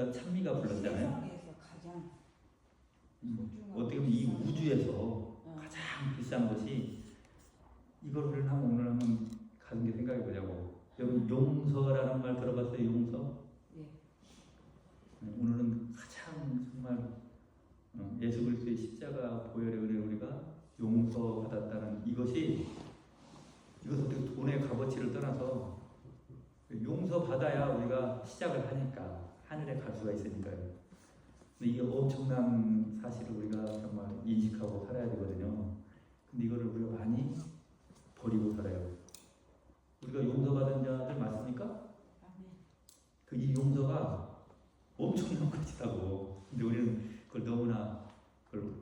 우리가 찬미가 불렀잖아요. 세상에서 가장 소중한 어떻게 보면 이 비싼 우주에서 가장 비싼 것이 이거를 오늘 한번 가슴에 생각해 보자고. 여러분 용서라는 말 들어봤어요? 용서? 예. 오늘은 가장 정말 예수 그리스도의 십자가 보혈의 은혜를 우리가 용서받았다는 이것이 어떻게 돈의 값어치를 떠나서 용서받아야 우리가 시작을 하니까 하늘에 갈 수가 있으니까요. 근데 이게 엄청난 사실을 우리가 정말 인식하고 살아야 되거든요. 근데 이거를 우리가 많이 버리고 살아요. 우리가 용서받은 자들 맞습니까? 아멘. 이 용서가 엄청난 것이라고. 근데 우리는 그걸 너무나 그걸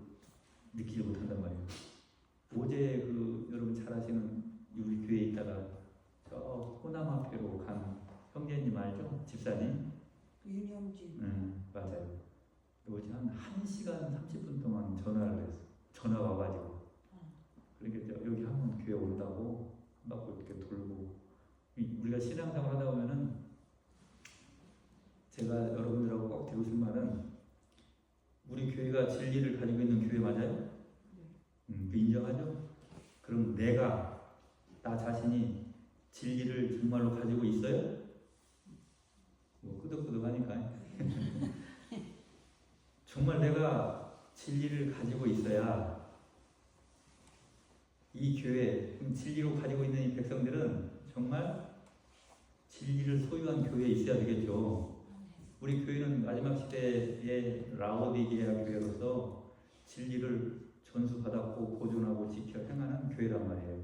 느끼지 못한단 말이에요. 어제 여러분 잘 아시는 우리 교회에 있다가 저 호남 앞에로 간 형제님 알죠? 집사님? 윤영진. 맞아요. 어제 한 1시간 30분 동안 전화를 했어. 전화 와가지고. 그러니까 여기 한번 교회 온다고 한바퀴 이렇게 돌고. 우리가 신앙생활 하다 보면은 제가 여러분들하고 꼭 드리고 싶은 말은 우리 교회가 진리를 가지고 있는 교회 맞아요? 그 인정하죠? 그럼 나 자신이 진리를 정말로 가지고 있어요? 뭐 끄덕끄덕하니까 정말 내가 진리를 가지고 있어야 이 교회, 진리로 가지고 있는 이 백성들은 정말 진리를 소유한 교회에 있어야 되겠죠. 우리 교회는 마지막 시대의 라오디게아 교회로서 진리를 전수받았고 보존하고 지켜 행하는 교회란 말이에요.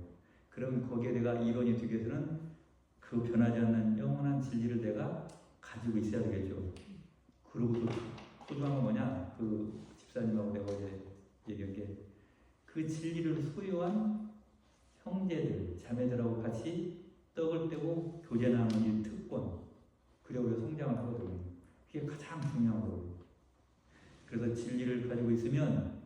그럼 거기에 내가 일원이 되기 위해서는 그 변하지 않는 영원한 진리를 내가 가지고 있어야 되겠죠. 그리고 또 소중한 건 뭐냐? 그 집사님하고 내가 어제 얘기한 게 그 진리를 소유한 형제들, 자매들하고 같이 떡을 떼고 교제 나누는 이 특권, 그래야 우리가 성장을 하거든요. 그게 가장 중요한 거예요. 그래서 진리를 가지고 있으면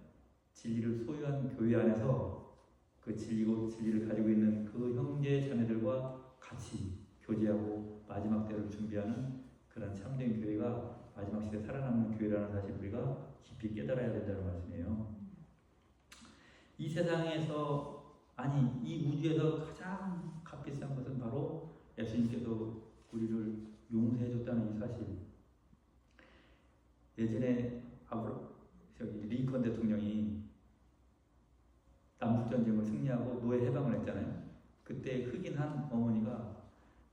진리를 소유한 교회 안에서 그 진리를 가지고 있는 그 형제 자매들과 같이 교제하고 마지막 때를 준비하는 그런 참된 교회가 마지막 시대에 살아남는 교회라는 사실 우리가 깊이 깨달아야 된다는 말씀이에요. 이 세상에서 이 우주에서 가장 값비싼 것은 바로 예수님께서 우리를 용서해 줬다는 이 사실. 예전에 링컨 대통령이 남북전쟁을 승리하고 노예 해방을 했잖아요. 그때 흑인 한 어머니가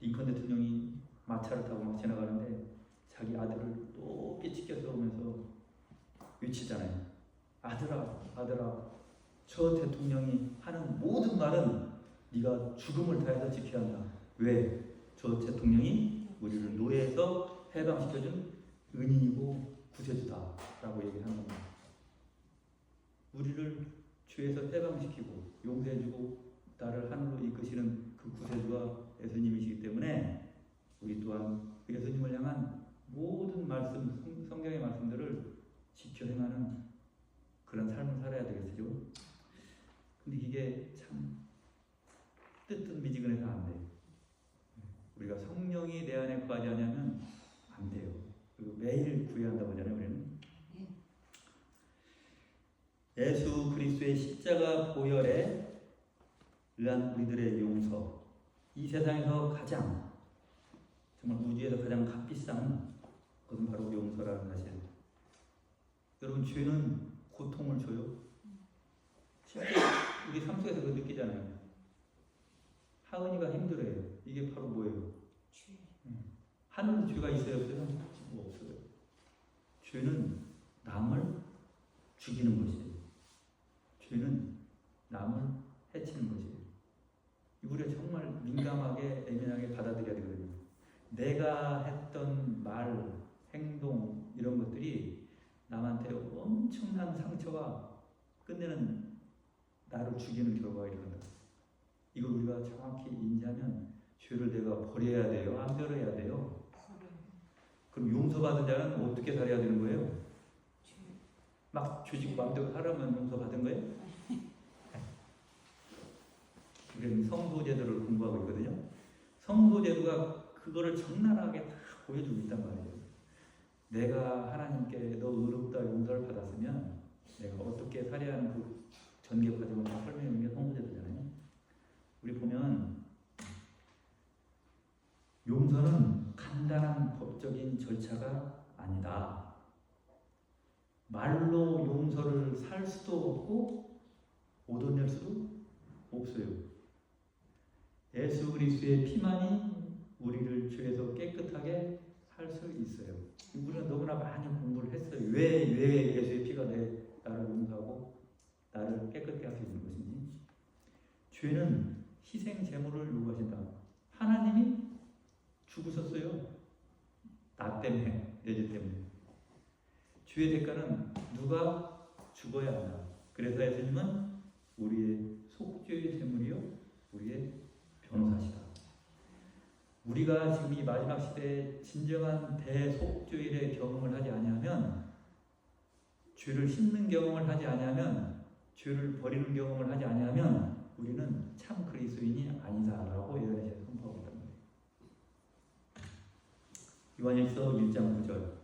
링컨 대통령이 마차를 타고 막 지나가는데 자기 아들을 높이 치켜 세우면서 외치잖아요. 아들아, 저 대통령이 하는 모든 말은 네가 죽음을 다해서 지켜야 한다. 왜? 저 대통령이 우리를 노예에서 해방시켜준 은인이고 구세주다 라고 얘기하는 겁니다. 우리를 죄에서 해방시키고 용서해주고 나를 하늘로 이끄시는 그 구세주가 예수님이시기 때문에 우리 또한 예수님을 향한 모든 말씀, 성경의 말씀들을 지켜 행하는 그런 삶을 살아야 되겠죠. 근데 이게 참 뜨뜻미지근해서 안 돼요. 우리가 성령이 내 안에 거하지 않으면 안 돼요. 그리고 매일 구해야 한다고 하잖아요, 우리는. 예수 그리스도의 십자가 보혈에 의한 우리들의 용서. 이 세상에서 가장, 정말 우주에서 가장 값비싼 것은 바로 용서라는 사실. 여러분, 죄는 고통을 줘요. 실제 우리 삶 속에서 그거 느끼잖아요. 하은이가 힘들어요. 이게 바로 뭐예요? 죄. 하늘은 죄가 있어요, 없어요? 뭐 없어요. 죄는 남을 죽이는 것이에요. 죄는 남을 해치는 것이에요. 우리가 정말 민감하게, 예민하게 받아들여야 되거든요. 내가 했던 말, 행동 이런 것들이 남한테 엄청난 상처가 끝내는 나를 죽이는 결과가 일어난다. 이걸 우리가 정확히 인지하면 죄를 내가 버려야 돼요? 안 버려야 돼요? 그럼 용서받은 자는 어떻게 살아야 되는 거예요? 막 죄짓고 마음대로 살아면 용서받은 거예요? 우리는 성도제도를 공부하고 있거든요. 성도제도가 그거를 적나라하게 다 보여주고 있단 말이에요. 내가 하나님께 너 의롭다 용서를 받았으면 내가 어떻게 살아야 하는 그 전개 과정을 다 설명해 주는 게 성도제도잖아요. 우리 보면 용서는 간단한 법적인 절차가 아니다. 말로 용서를 살 수도 없고 얻어낼 수도 없어요. 예수 그리스도의 피만이 우리를 죄에서 깨끗하게 할 수 있어요. 우리는 너무나 많이 공부를 했어요. 왜 예수의 피가 나를 용서하고 나를 깨끗하게 할 수 있는 것인지. 죄는 희생 제물을 요구하신다. 하나님이 죽으셨어요. 나 때문에, 내 죄 때문에. 죄의 대가는 누가 죽어야 한다. 그래서 예수님은 우리의 속죄의 제물이요, 우리의 변호사시다. 우리가 지금 이 마지막 시대에 진정한 대속죄일의 경험을 하지 아니하면, 죄를 씻는 경험을 하지 아니하면, 죄를 버리는 경험을 하지 아니하면 우리는 참 그리스도인이 아니다라고 예언에서 선포하고 있단 말이에요. 요한일서 1장 9절.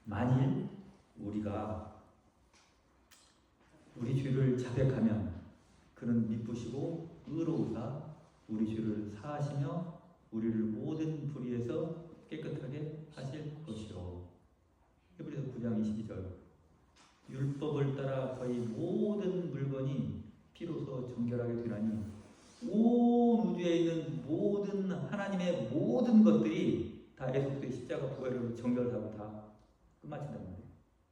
만일 우리가 우리 죄를 자백하면 그는 미쁘시고 의로우사 우리 죄를 사하시며 우리를 모든 불의에서 깨끗하게 하실 것이요. 히브리서 9장 22절. 율법을 따라 거의 모든 물건이 피로서 정결하게 되나니 온 우주에 있는 모든 하나님의 모든 것들이 다 예수 그리스도의 십자가 보혈로 정결하고 다 끝마친단 말이에요.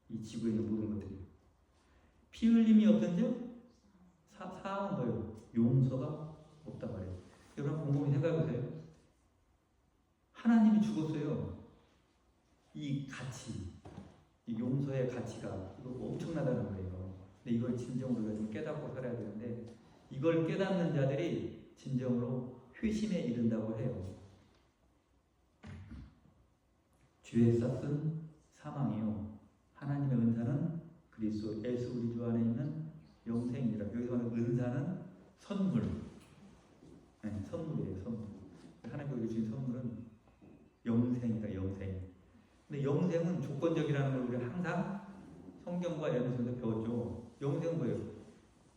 이 지구에 있는 모든 것들이. 피 흘림이 없던즉 사함은 뭐예요? 용서가 없단 말이에요. 여러분 곰곰이 생각해보세요. 하나님이 죽었어요. 이 가치, 이 용서의 가치가 이거 엄청나다는 거예요. 근데 이걸 진정으로 우리가 좀 깨닫고 살아야 되는데, 이걸 깨닫는 자들이 진정으로 회심에 이른다고 해요. 죄의 싹은 사망이요, 하나님의 은사는 그리스도 예수 우리 주 안에 있는 영생이라. 여기서 말하는 은사는 선물, 네, 선물이에요. 선물. 하나님께 우리 주신 선물은 영생이다. 영생. 근데 영생은 조건적이라는 걸 우리가 항상 성경과 연애에서 배웠죠. 영생은 뭐예요?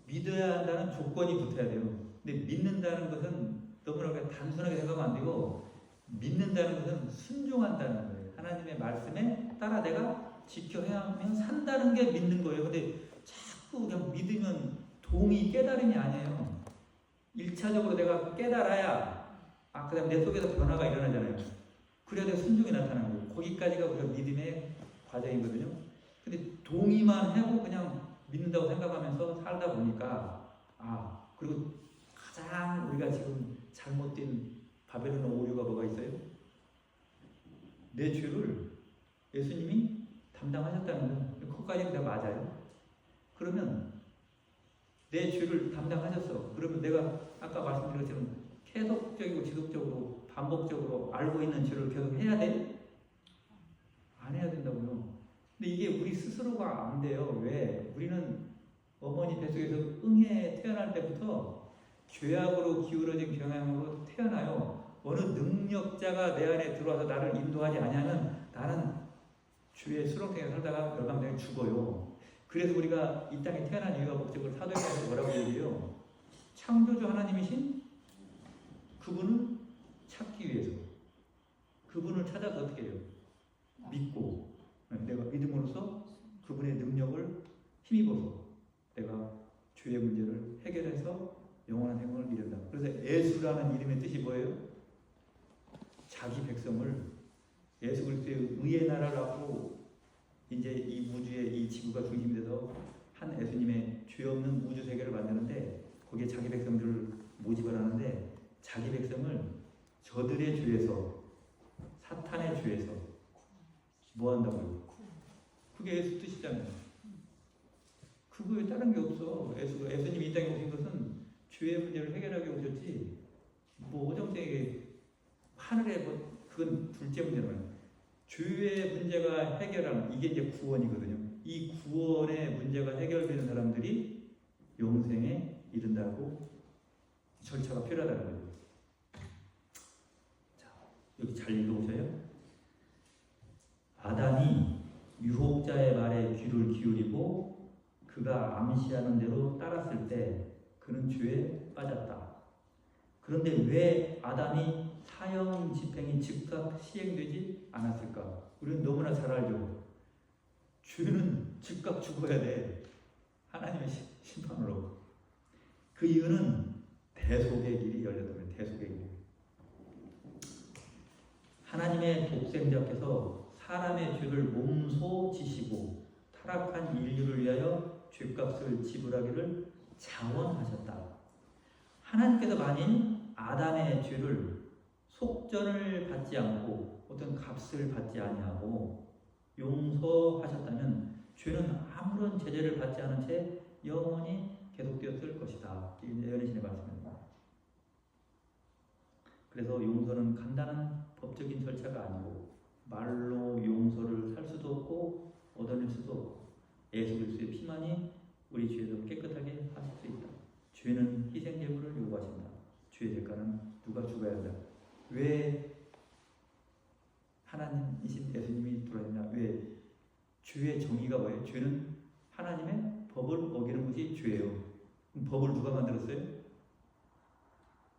믿어야 한다는 조건이 붙어야 돼요. 근데 믿는다는 것은 너무나 단순하게 생각하면 안 되고, 믿는다는 것은 순종한다는 거예요. 하나님의 말씀에 따라 내가 지켜야하며 산다는 게 믿는 거예요. 근데 자꾸 그냥 믿으면 동의, 깨달음이 아니에요. 1차적으로 내가 깨달아야 그 다음 내 속에서 변화가 일어나잖아요. 그래야 내가 순종이 나타나는 거예요. 거기까지가 우리가 믿음의 과정이거든요. 근데 동의만 하고 그냥 믿는다고 생각하면서 살다 보니까, 그리고 가장 우리가 지금 잘못된 바벨론 오류가 뭐가 있어요? 내 죄를 예수님이 담당하셨다는 거예요. 그것까지 내가 맞아요? 그러면 내 죄를 담당하셨어. 그러면 내가 아까 말씀드린 것처럼 계속적이고 지속적으로 반복적으로 알고 있는 죄를 계속 해야 돼? 안 해야 된다고요. 근데 이게 우리 스스로가 안 돼요. 왜? 우리는 어머니 뱃속에서 응에 태어날 때부터 죄악으로 기울어진 경향으로 태어나요. 어느 능력자가 내 안에 들어와서 나를 인도하지 않으면 나는 죄의 수렁탱이에 살다가 열감되면 죽어요. 그래서 우리가 이 땅에 태어난 이유와 목적을 사도행전에서 뭐라고 얘기해요? 창조주 하나님이신 그분을 찾기 위해서, 그분을 찾아서 어떻게 해요? 믿고, 내가 믿음으로써 그분의 능력을 힘입어서 내가 죄의 문제를 해결해서 영원한 생명을 이룬다. 그래서 예수라는 이름의 뜻이 뭐예요? 자기 백성을, 예수 그리스도의 의의 나라를 갖고 이제 이 우주의 이 지구가 중심이 돼서 한 예수님의 죄 없는 우주 세계를 만드는데, 거기에 자기 백성들을 모집을 하는데, 자기 백성을 저들의 죄에서, 사탄의 죄에서 뭐 한다고요? 그게 예수 뜻이잖아요. 그거에 다른 게 없어. 예수님이 이 땅에 오신 것은 죄의 문제를 해결하게 오셨지, 뭐 오정생에게 하늘에 그건 둘째 문제는, 죄의 문제가 해결하는, 이게 이제 구원이거든요. 이 구원의 문제가 해결되는 사람들이 영생에 이른다고 절차가 필요하다는 거예요. 자, 여기 잘 읽어보세요. 아담이 유혹자의 말에 귀를 기울이고 그가 암시하는 대로 따랐을 때 그는 죄에 빠졌다. 그런데 왜 아담이 사형 집행이 즉각 시행되지 않았을까? 우리는 너무나 잘 알죠. 죄는 즉각 죽어야 돼. 하나님의 심판으로. 그 이유는 대속의 길이 열렸다면 대속의 길. 하나님의 독생자께서 사람의 죄를 몸소 지시고 타락한 인류를 위하여 죄값을 지불하기를 자원하셨다. 하나님께서 만일 아담의 죄를 속전을 받지 않고 어떤 값을 받지 아니하고 용서하셨다면 죄는 아무런 제재를 받지 않은 채 영원히 계속되었을 것이다. 이게 예언의 말씀입니다. 그래서 용서는 간단한 법적인 절차가 아니고 말로 용서를 할 수도 없고 얻어낼 수도 없고 예수 그리스도의 피만이 우리 죄를 깨끗하게 하실 수 있다. 죄는 희생 제물을 요구하신다. 죄의 대가는 누가 죽어야 한다. 왜 하나님이신 예수님이 돌아왔냐? 왜 죄의 정의가 뭐예요? 죄는 하나님의 법을 어기는 것이 죄예요. 그럼 법을 누가 만들었어요?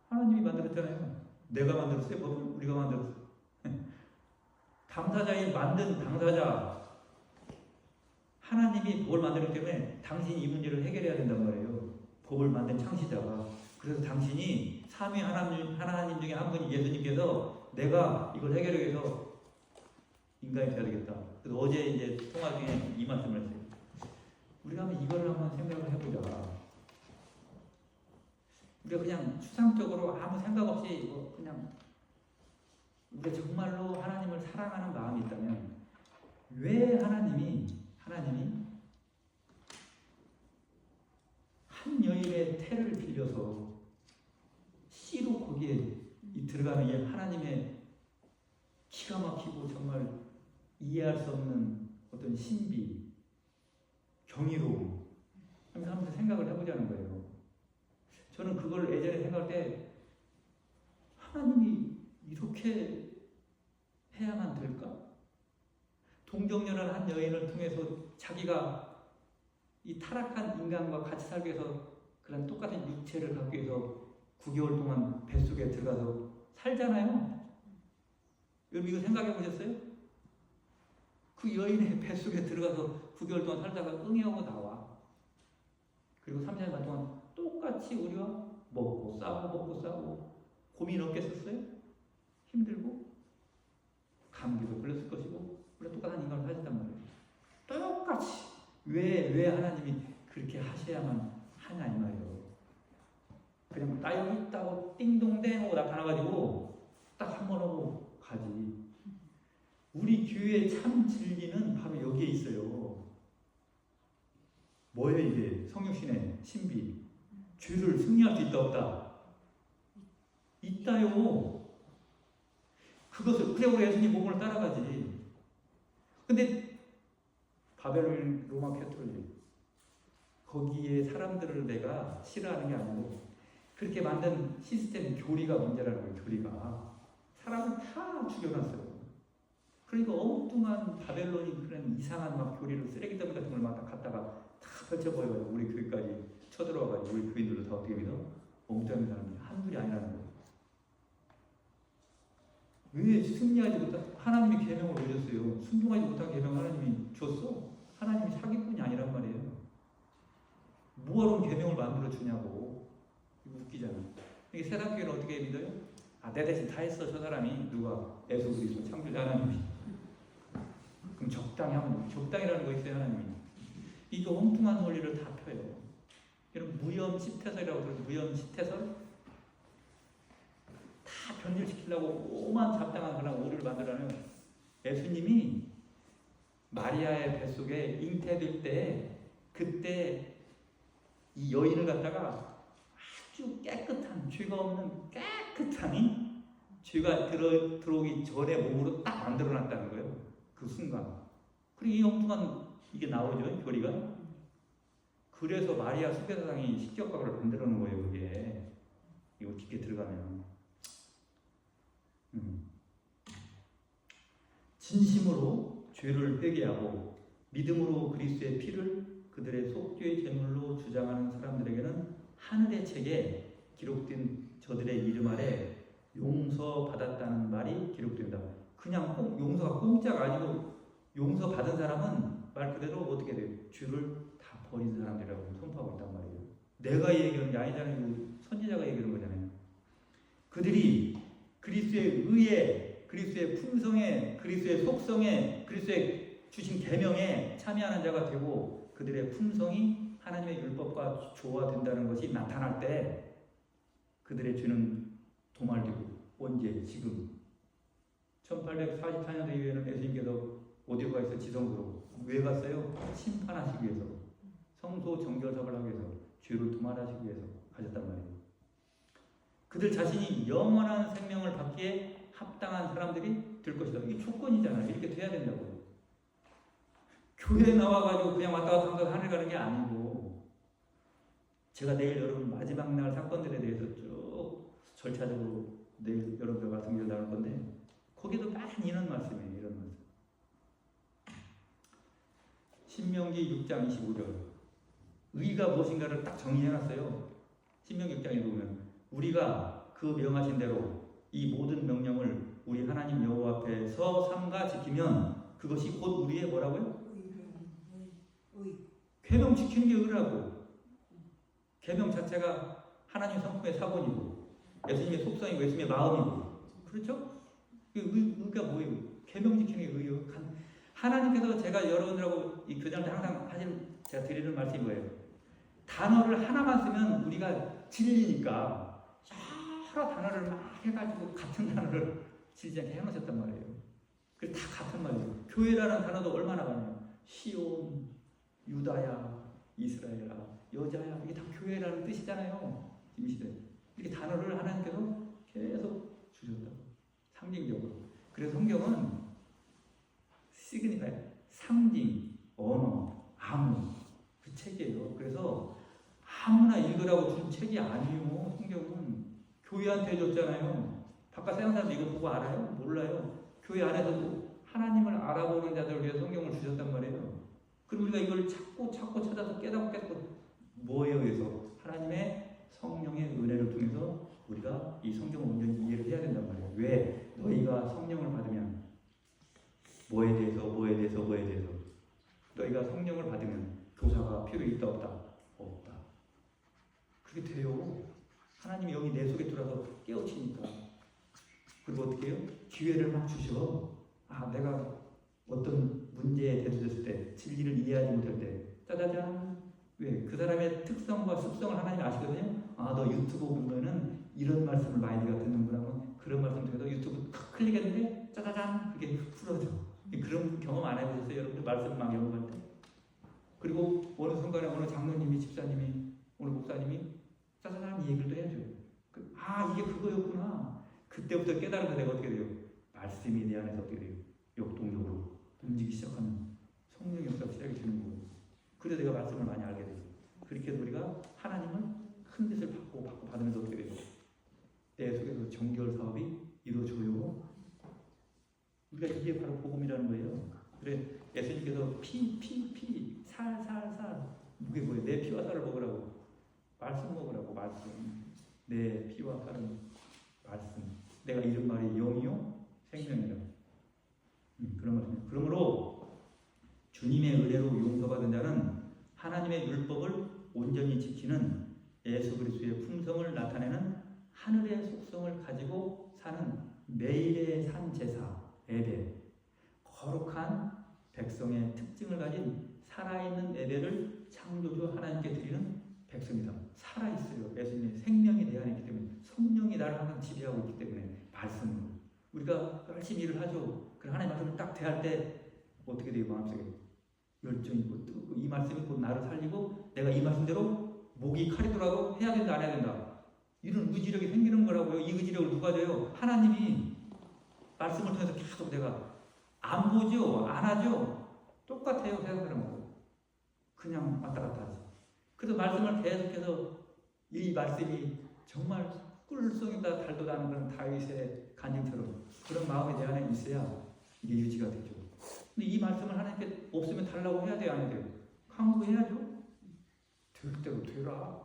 하나님이 만들었잖아요. 내가 만들었어요? 법을 우리가 만들었어요. 당사자인 만든 당사자 하나님이 법을 만들기 때문에 당신이 이 문제를 해결해야 된단 말이에요. 법을 만든 창시자가. 그래서 당신이 삼위 하나님 중에 한 분이 예수님께서 내가 이걸 해결하기 위해서 인간이 되어야 되겠다. 그래서 어제 이제 통화 중에 이 말씀을 했어요. 우리가 한번 이거를 한번 생각을 해보자. 우리가 그냥 추상적으로 아무 생각 없이 그냥 우리가 정말로 하나님을 사랑하는 마음이 있다면 왜 하나님이 한 여인의 태를 빌려서 씨로 거기에 들어가는 이 하나님의 기가 막히고 정말 이해할 수 없는 어떤 신비, 경이로움 하면서 한번 생각을 해보자는 거예요. 저는 그걸 예전에 생각할 때 하나님이 이렇게 해야만 될까? 동정녀라는 한 여인을 통해서 자기가 이 타락한 인간과 같이 살기 위해서 그런 똑같은 육체를 갖기 위해서 9개월 동안 뱃속에 들어가서 살잖아요. 여러분 이거 생각해 보셨어요? 그 여인의 뱃속에 들어가서 9개월 동안 살다가 응애하고 나와. 그리고 3, 4년 동안 똑같이 우리와 먹고 싸고 고민 없겠었어요? 힘들고 감기도 걸렸을 것이고 우리가 똑같은 인간을 사셨단 말이에요. 똑같이 왜 하나님이 그렇게 하셔야만 하냐 이 말이에요. 그냥 나 여기 있다고 띵동댕 하고 나타나가지고 딱 한 번 하고 가지. 우리 교회의 참 진리는 바로 여기에 있어요. 뭐예요 이게? 성육신의 신비. 죄를 승리할 수 있다 없다? 있다요. 그것을 그래 우리 예수님 몸을 따라가지. 근데 바벨론 로마 캐톨릭 거기에 사람들을 내가 싫어하는 게 아니고 그렇게 만든 시스템 교리가 문제라는 거예요. 교리가 사람을 다 죽여놨어요. 그러니까 엉뚱한 바벨론이 그런 이상한 막 교리를 쓰레기 더미 같은 걸 막 갖다가 다 펼쳐버려가지고 우리 교회까지 쳐들어와가지고 우리 교인들도 다 어떻게 믿어? 엉뚱한 사람이 한둘이 아니라는 거예요. 왜 승리하지 못한 하나님이 계명을 왜 줬어요? 순종하지 못한 계명을 하나님이 줬어? 하나님이 사기꾼이 아니란 말이에요. 뭐하러 계명을 만들어 주냐고. 이거 웃기잖아. 이게 세상교회는 어떻게 믿어요? 아, 내 대신 다 했어 저 사람이. 누가? 예수 그리스도 창조자 하나님이. 그럼 적당히 하면 적당이라는 거 있어요 하나님이. 이거 엉뚱한 논리를 다 펴요. 여러분 무염시태설이라고 들어요. 무염시태설? 다 변질시키려고 오만 잡다한 그런 오류를 만들어내요. 예수님이 마리아의 뱃속에 잉태될 때 그때 이 여인을 갖다가 아주 깨끗한 죄가 없는 깨끗한 죄가 들어오기 전에 몸으로 딱 만들어놨다는 거예요. 그 순간. 그리고 이 엉뚱한 이게 나오죠 교리가. 그래서 마리아 수배사상이 식격각을 만들어 놓은 거예요. 그게 이거 깊게 들어가면 진심으로 죄를 회개하고 믿음으로 그리스도의 피를 그들의 속죄의 제물로 주장하는 사람들에게는 하늘의 책에 기록된 저들의 이름 아래 용서받았다는 말이 기록된다. 그냥 용서가 공짜가 아니고 용서받은 사람은 말 그대로 어떻게 돼요? 죄를 다 버린 사람들이라고 선포하고 있단 말이에요. 내가 얘기하는 게 아니잖아요. 선지자가 얘기하는 거잖아요. 그들이 그리스도의 의에, 그리스도의 품성에, 그리스도의 속성에, 그리스도의 주신 계명에 참여하는 자가 되고 그들의 품성이 하나님의 율법과 조화된다는 것이 나타날 때 그들의 죄는 도말되고 언제? 지금 1844년도 이후에는 예수님께서 어디로 가 있어? 지성소로. 왜 갔어요? 심판하시기 위해서, 성소 정결석을 하기 위해서, 죄를 도말하시기 위해서 가셨단 말이에요. 그들 자신이 영원한 생명을 받기에 합당한 사람들이 될 것이다. 이게 조건이잖아요. 이렇게 돼야 된다고. 교회에 나와가지고 그냥 왔다 갔다 하면서 하늘 가는 게 아니고, 제가 내일 여러분 마지막 날 사건들에 대해서 쭉 절차적으로 내일 여러분들 말씀드려 나눌 건데, 거기도 많이 이런 말씀이에요. 이런 말씀. 신명기 6장 25절. 의가 무엇인가를 딱 정의해놨어요. 신명기 6장에 보면 우리가 그 명하신 대로 이 모든 명령을 우리 하나님 여호와 앞에서 삼가 지키면 그것이 곧 우리의 뭐라고요? 계명 지키는 게 의라고. 계명 자체가 하나님 성품의 사본이고 예수님의 속성이고 예수님의 마음이고, 그렇죠? 의가 뭐예요? 계명 지키는 게 의예요. 하나님께서 제가 여러분들하고 이 교장할 때 항상 사실 제가 드리는 말씀이 뭐예요? 단어를 하나만 쓰면 우리가 질리니까 여러 단어를 막 해가지고 같은 단어를 질리지 않게 해놓으셨단 말이에요. 그래서 다 같은 말이에요. 교회라는 단어도 얼마나 많아요. 시온, 유다야, 이스라엘아, 여자야, 이게 다 교회라는 뜻이잖아요. 이 시대. 이렇게 단어를 하나님께서 계속 주셨다고. 상징적으로. 그래서 성경은 시그니파이, 상징, 언어, 암호, 그 책이에요. 그래서 아무나 읽으라고 준 책이 아니에요. 성경은 교회한테 줬잖아요. 바깥 세상 사람들 이거 보고 알아요? 몰라요. 교회 안에서도 하나님을 알아보는 자들을 위해 성경을 주셨단 말이에요. 그럼 우리가 이걸 찾고 찾아서 깨닫고 뭐에 의해서? 하나님의 성령의 은혜를 통해서 우리가 이 성경을 온전히 이해를 해야 된단 말이에요. 왜? 너희가 성령을 받으면 뭐에 대해서 너희가 성령을 받으면 교사가 필요 있다 없다? 없다. 그게 돼요. 하나님이 여기 내 속에 들어와서 깨우치니까. 그리고 어떻게 해요? 기회를 막 주셔. 아, 내가 어떤 문제에 대두됐을 때, 진리를 이해하지 못할 때, 짜자잔. 왜? 그 사람의 특성과 습성을 하나님이 아시거든요. 아, 너 유튜브 보면은 이런 말씀을 많이 네가 듣는구나 하면 그런 말씀 들어도 유튜브 탁 클릭했는데 짜자잔 그게 풀어져. 그런 경험 안 해보셨어요? 여러분들 말씀 막 연구할 때? 그리고 어느 순간에 어느 장로님이, 집사님이, 어느 목사님이 짜자잔 이 얘기를 또 해줘요. 아, 이게 그거였구나. 그때부터 깨달으면 내가 어떻게 돼요? 말씀이 내 안에서 어떻게 돼요? 역동적으로 움직이기 시작하면 성령의 역사가 시작이 되는 거예요. 그래서 내가 말씀을 많이 알게 돼요. 그렇게 해서 우리가 하나님을 큰 뜻을 받고 받으면서 어떻게 돼요? 내 속에서 정결 사업이 이루어져요. 우리가 이게 바로 복음이라는 거예요. 그래 예수님께서 살 이게 뭐예요? 내 피와 살을 먹으라고. 말씀 먹으라고. 말씀. 내 피와 살은 말씀. 내가 이런 말이 영이요 생명이라. 그런 말입니다. 그러므로 주님의 은혜로 용서받은 자는 하나님의 율법을 온전히 지키는 예수 그리스도의 품성을 나타내는 하늘의 속성을 가지고 사는 매일의 산 제사, 예배, 거룩한 백성의 특징을 가진 살아있는 예배를 창조주 하나님께 드리는 백성이다. 살아있어요. 예수님의 생명이 내 안에 있기 때문에, 성령이 나를 항상 지배하고 있기 때문에 말씀으로 우리가 열심히 일을 하죠. 그 하나님 말씀을 딱 대할 때 어떻게 돼요? 마음속에 열정이 있고 뜨겁고 이 말씀이 곧 나를 살리고 내가 이 말씀대로 목이 칼이 돌아도 해야 된다 안 해야 된다 이런 의지력이 생기는 거라고요. 이 의지력을 누가 줘요? 하나님이. 말씀을 통해서 계속 내가 안 보죠? 안 하죠? 똑같아요. 세상 사람하고 그냥 왔다 갔다 하지. 그래서 말씀을 계속해서 이 말씀이 정말 꿀송이다 달도 나는 그런 다윗의 간증처럼 그런 마음이 내 안에 있어야 이게 유지가 되죠. 근데 이 말씀을 하나님께 없으면 달라고 해야 돼요, 안 해야 돼요? 강구해야죠. 될 대로 되라.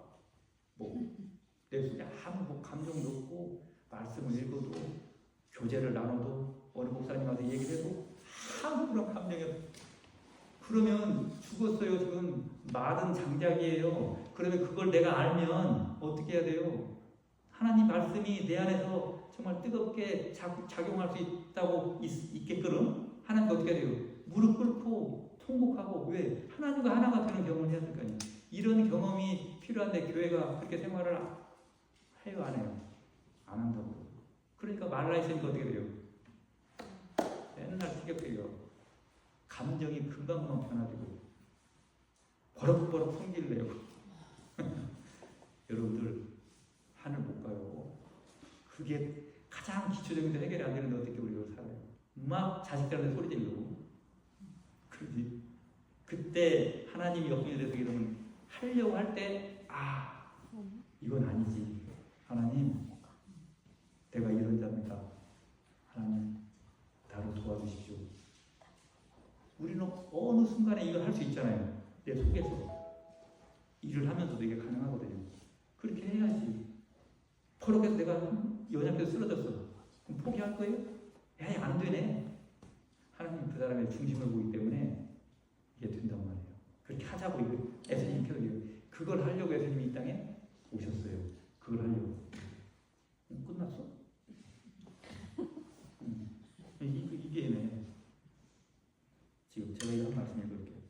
내 속에 아무 감정도 없고 말씀을 읽어도 교제를 나눠도 어느 목사님한테 얘기를 해도 아무런 감정이 없어요. 그러면 죽었어요. 지금 말은 장작이에요. 그러면 그걸 내가 알면 어떻게 해야 돼요? 하나님 말씀이 내 안에서 정말 뜨겁게 작용할 수 있게끔 하나님께 어떻게 해야 돼요? 무릎 꿇고 통곡하고 왜? 하나님과 하나가 되는 경험을 해야 될 거 아니에요. 이런 경험이 필요한데 교회가 그렇게 생활을 해요, 안 해요? 안 한다고. 그러니까 말라 있으니까 어떻게 돼요? 맨날 티격태격. 감정이 금방금방 변화되고 버럭버럭 성질 내고 여러분들 하늘 못 가요. 그게 가장 기초적인 데 해결이 안 되는데 어떻게 우리가 살아요? 막 자식들한테 소리 지르고 그러지. 그때 하나님이 역경에 대해서 이러면 하려고 할 때 이건 아니지. 하나님 내가 이런 자입니다. 하나님 나를 도와주십시오. 우리는 어느 순간에 이걸 할 수 있잖아요. 내 속에서 일을 하면서도 이게 가능하거든요. 그렇게 해야지. 버럭해서 내가 연약해서 쓰러졌어. 그럼 포기할 거예요? 에이 안 되네. 하나님 그 사람의 중심을 보기 때문에 이게 된단 말이에요. 그렇게 하자고 이거 예수님 켜요. 그걸 하려고 예수님이 이 땅에 오셨어요. 그걸 하려고. 끝났어? 이게네. 지금 제가 이런 말씀 읽을게요.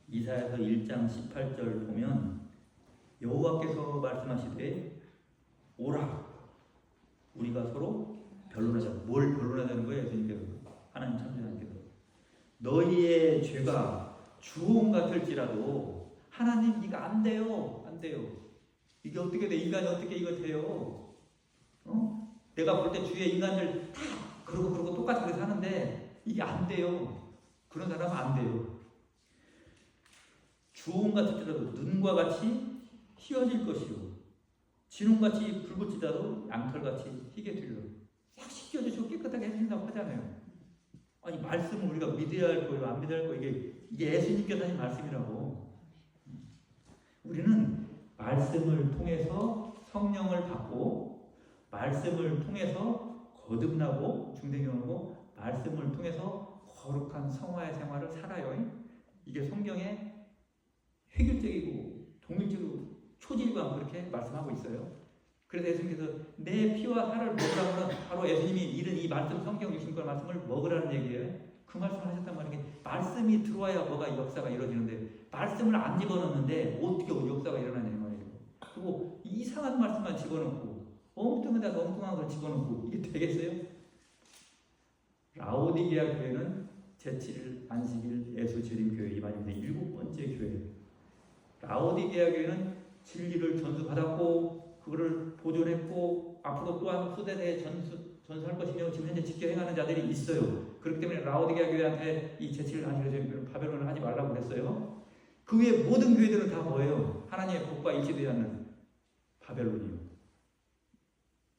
이사야서 1장 18절 보면 여호와께서 말씀하시되 오라 우리가 서로 변론하자. 뭘 변론하자는 거예요? 예수님께서 하나님 참전하님께서 너희의 죄가 주홍 같을지라도 하나님 이거 안 돼요. 안 돼요. 이게 어떻게 돼? 인간이 어떻게 이거 돼요? 내가 볼 때 주위의 인간들 다 그러고 똑같이 그렇게 사는데 이게 안 돼요. 그런 사람은 안 돼요. 주홍 같을지라도 눈과 같이 휘어질 것이요 진홍같이 붉을지라도 양털같이 희게 되리라. 싹 씻겨주시고 깨끗하게 해주신다고 하잖아요. 아니 말씀을 우리가 믿어야 할 거예요, 안 믿어야 할 거예요. 이게 예수님께서 하신 말씀이라고. 우리는 말씀을 통해서 성령을 받고 말씀을 통해서 거듭나고 중생경하고 말씀을 통해서 거룩한 성화의 생활을 살아요. 이게 성경의 획일적이고 동일적이고 초질과 그렇게 말씀하고 있어요. 그래서 예수님께서 내 피와 살을 먹으라면 바로 예수님이 이런 이 말씀 성경 주신 걸 말씀을 먹으라는 얘기예요. 그 말씀을 하셨단 말이에요. 말씀이 들어와야 뭐가 역사가 이루어지는데 말씀을 안 집어넣는데 어떻게 역사가 일어나냐 말이에요. 그리고 이상한 말씀만 집어넣고 엉뚱한 데서 엉뚱한 걸 집어넣고 이게 되겠어요? 라오디게아 교회는 제7일 안식일 예수 재림 교회 이만인데 7번째 교회예요. 라오디게아 교회는 진리를 전수받았고 그거를 보존했고 앞으로 또한 후대대에 전수할 것이며 지금 현재 지켜 행하는 자들이 있어요. 그렇기 때문에 라오디게아 교회한테 이 제7일 안식일 바벨론을 하지 말라고 그랬어요. 그 외에 모든 교회들은 다 뭐예요? 하나님의 복과 일치되지 않는 바벨론이요.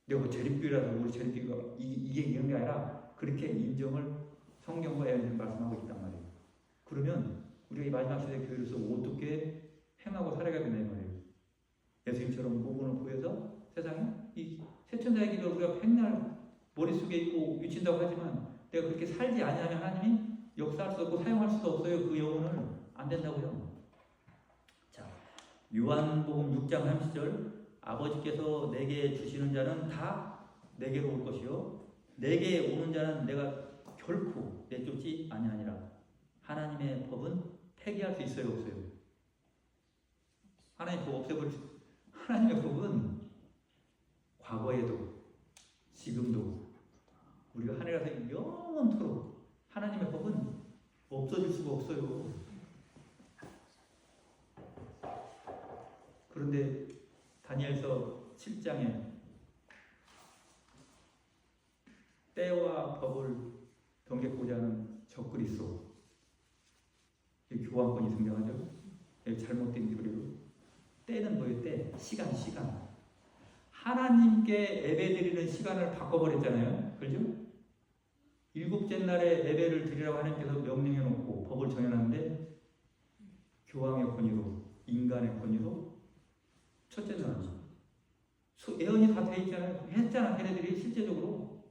내가 뭐 재림교회라서 우리 재림교회가 이게 이런 게 아니라 그렇게 인정을 성경과 예수님 말씀하고 있단 말이에요. 그러면 우리가 이 마지막 시대 교회로서 어떻게 행하고 살아가야 되냐 말이에요. 예수님처럼 모분을 보여서 세상에 이 세천자의 기도를 우리가 맨날 머릿속에 있고 외친다고 하지만 내가 그렇게 살지 아니하면 하나님이 역사할 수 없고 사용할 수도 없어요. 그 영혼을 안 된다고요. 자, 요한복음 6장 30절 아버지께서 내게 주시는 자는 다 내게로 올 것이요 내게 오는 자는 내가 결코 내쫓지 아니하니라. 하나님의 법은 폐기할 수 있어요, 없어요? 하나님의 법 없애버릴 수. 하나님의 법은 과거에도 지금도 우리가 하늘에서 영원토록 하나님의 법은 없어질 수가 없어요. 그런데 다니엘서 7장에 때와 법을 경계하고자 하는 적그리스도 교환권이 등장하죠. 잘못된 교리로 때는 뭐예요? 때 시간 하나님께 예배드리는 시간을 바꿔버렸잖아요. 그렇죠? 일곱째 날에 예배를 드리라고 하나님께서 명령해 놓고 법을 정해놨는데 교황의 권위로, 인간의 권위로 첫째 날은 예언이 다 돼 있잖아요. 했잖아, 걔네들이 실제적으로.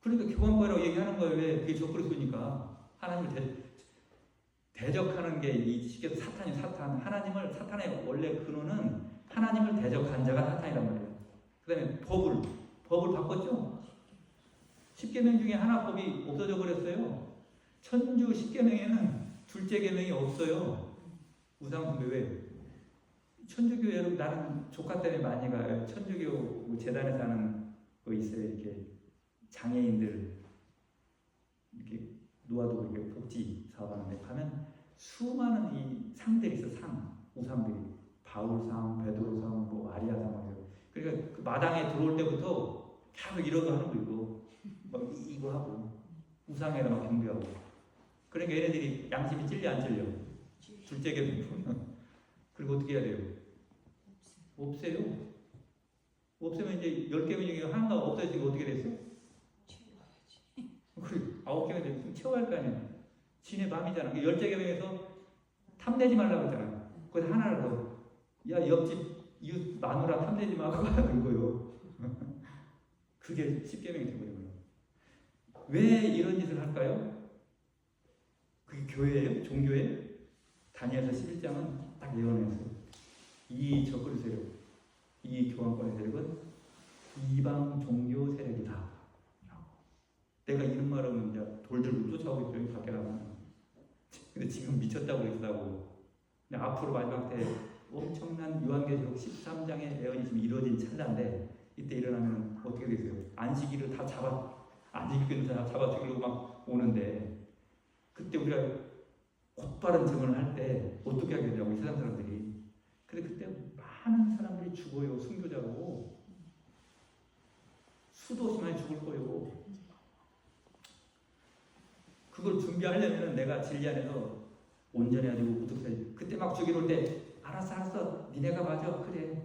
그러니까 교황권이라고 얘기하는 거예요. 왜? 그게 적그리스도니까. 하나님을 대적하는 게 이 쉽게 사탄이 사탄. 사탄의 원래 근원은 하나님을 대적한 자가 사탄이란 말이에요. 그 다음에 법을 바꿨죠. 십계명 중에 하나 법이 없어져 버렸어요. 천주 십계명에는 둘째 계명이 없어요. 우상숭배. 왜? 천주교 여러분, 나는 조카 때문에 많이 가요. 천주교 재단에서 하는 거 있어요. 이렇게 장애인들 이렇게 놓아두고 이렇게 복지 사업하는데 가면 수많은 이 상들이 있어. 우상들이 바울상, 베드로상, 뭐 마리아상. 그러니까 그 마당에 들어올 때부터 계속 이러고 하는 거 이거 이거 하고 우상에다 막 경배하고. 그러니까 얘네들이 양심이 찔려 안 찔려? 둘째 계명 보면. 그리고 어떻게 해야 돼요? 없애요. 없애면 이제 10개명 중에 하나가 없어지니까 어떻게 됐어? 그 9개명 되면 채워야 할 거 아니야. 지네 맘이잖아. 10째 계명에서 탐내지 말라고 했잖아. 거기서 하나를 더. 야, 옆집 이웃 마누라 탐내지 마. 그거 하는 거예요. 그게 10계명이 되버린 거예요. 왜 이런 짓을 할까요? 그게 교회예요? 종교예요? 다니엘서 11장은 딱 예언했어요. 이 적그리 세력, 이 교황권의 세력은 이방 종교 세력이다. 내가 이런 말하면 이제 돌들고 쫓아오고 있어요. 밖에 나가면. 근데 지금 미쳤다고 그랬다고. 근데 앞으로 마지막 때 엄청난 요한계시록 13장의 예언이 지금 이루어진 찰나인데 이때 일어나면 어떻게 되세요? 안식일을 다 안식일을 다 잡아 죽이려고 막 오는데 그때 우리가 곧바른 증언을 할 때 어떻게 하게 되냐고 이 세상 사람들이. 근데 그때 많은 사람들이 죽어요. 순교자로. 수도 없이 많이 죽을 거예요. 그걸 준비하려면 내가 진리 안에서 온전해가지고 무뚝뚝해. 그때 막 죽이러 올 때 알았어 니네가 맞아. 그래